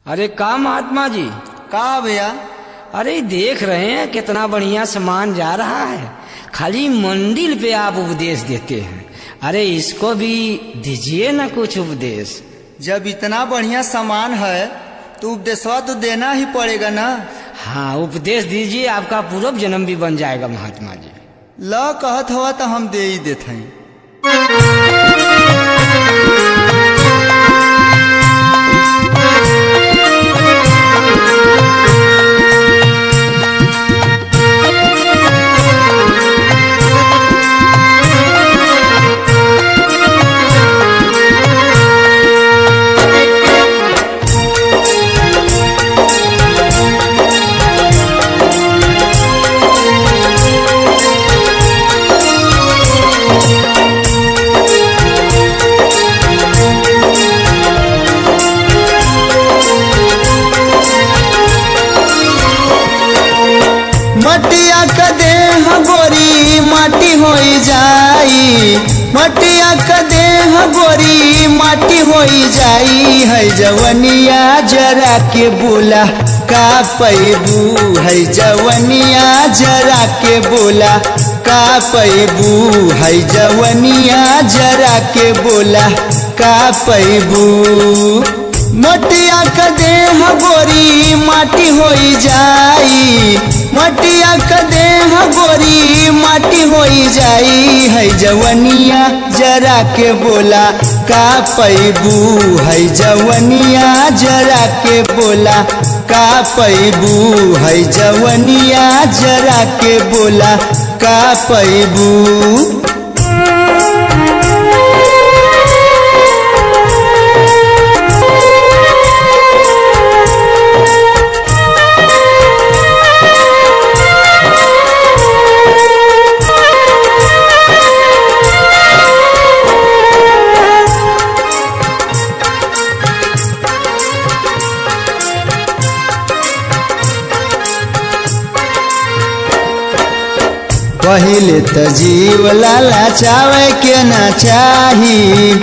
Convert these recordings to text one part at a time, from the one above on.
अरे का महात्मा जी? का भैया? अरे देख रहे हैं कितना बढ़िया सामान जा रहा है, खाली मंदिर पे आप उपदेश देते हैं। अरे इसको भी दीजिए ना कुछ उपदेश। जब इतना बढ़िया सामान है तो उपदेशवा तो देना ही पड़ेगा ना। हाँ उपदेश दीजिए, आपका पूर्व जन्म भी बन जाएगा महात्मा जी। ल कहत हुआ तो हम दे ही देते हैं। मटिया का देह गोरी माटी होई जाई, मटिया का देह गोरी माटी होई जाई। है जवनिया जरा के बोला का पैबू, है जवनिया जरा के बोला का पैबू, है जवनिया जरा के बोला का पैबू। मटिया का देह गोरी माटी होई जाई, मटिया का देह गोरी माटी होई जाई। है जवनिया जरा के बोला का पैबू, है जवनिया जरा के बोला का पैबू, है जवनिया जरा के बोला का पैबू। पहिले तो जीव लाला चावे के ना चाही,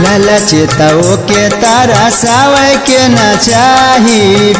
लाला चेताओ के तारा सावे के ना चाही।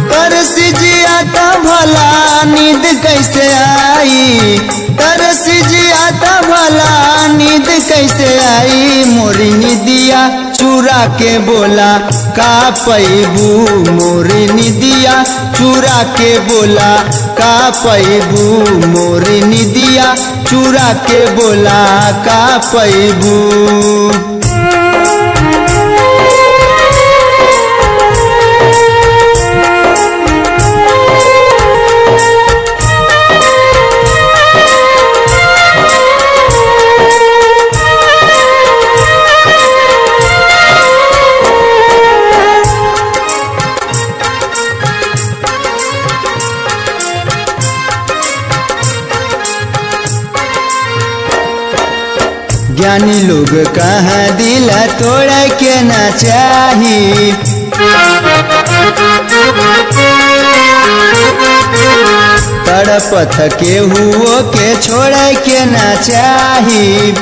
तरसी जिया तो भला नींद कैसे आई, तरसी जिया तो भला नींद कैसे आई। मोरी निदिया चुरा के बोला का पैबू, मोरी निदिया चुरा के बोला का पैबू, मोरी निदिया चुरा के बोला का पैबू। ज्ञानी लोग कहाँ दिला तोड़ के ना चाही, तड़पथ के हुओ के छोड़ के ना चाही।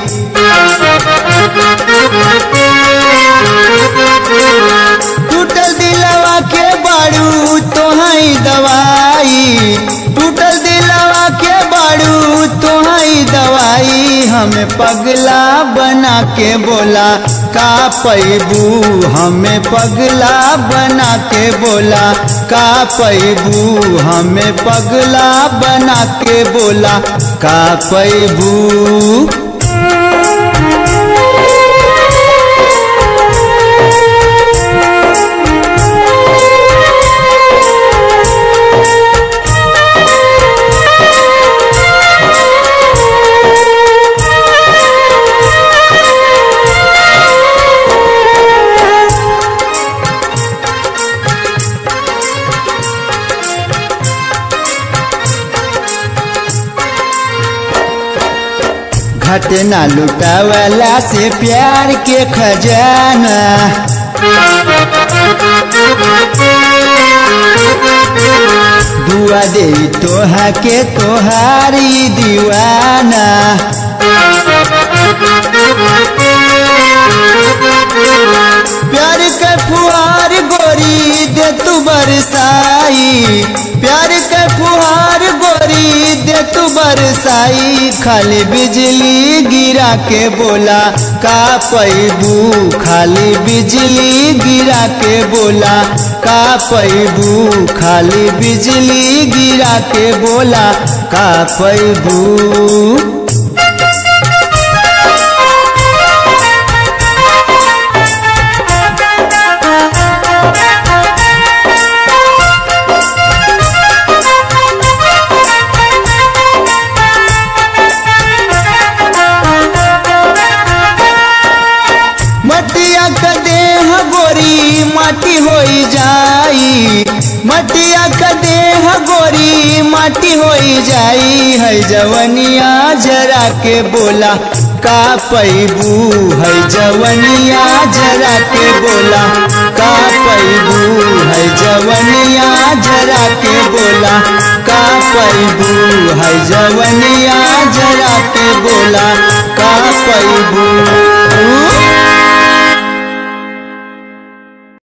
टूटल दिलवा के बाड़ू तो है दवाई, टूटल दिलवा के बाड़ू तो है दवाई। हमें पगला बना के बोला का पैबू, हमें पगला बना के बोला का पैबू, हमें पगला बना के बोला का पैबू। घटना लुटावला से प्यार के खजाना, दुआ दे तोहा के तोहारी दीवाना। प्यार के फुहार गोरी दे तू बरसाई, प्यार के फुहार गोरी दे तू बरसाई। खाली बिजली गिरा के बोला का पैबू, खाली बिजली गिरा के बोला का पैबू, खाली बिजली गिरा के बोला का पैबू। मटिया का देह गोरी माटी होई जाई, मटिया का देह गोरी माटी होई जाई। है जवनिया जरा के बोला का पैबू, है जवनिया जरा के बोला का पैबू, है जवनिया जरा के बोला का पैबू, है जवनिया जरा के बोला का पैबू।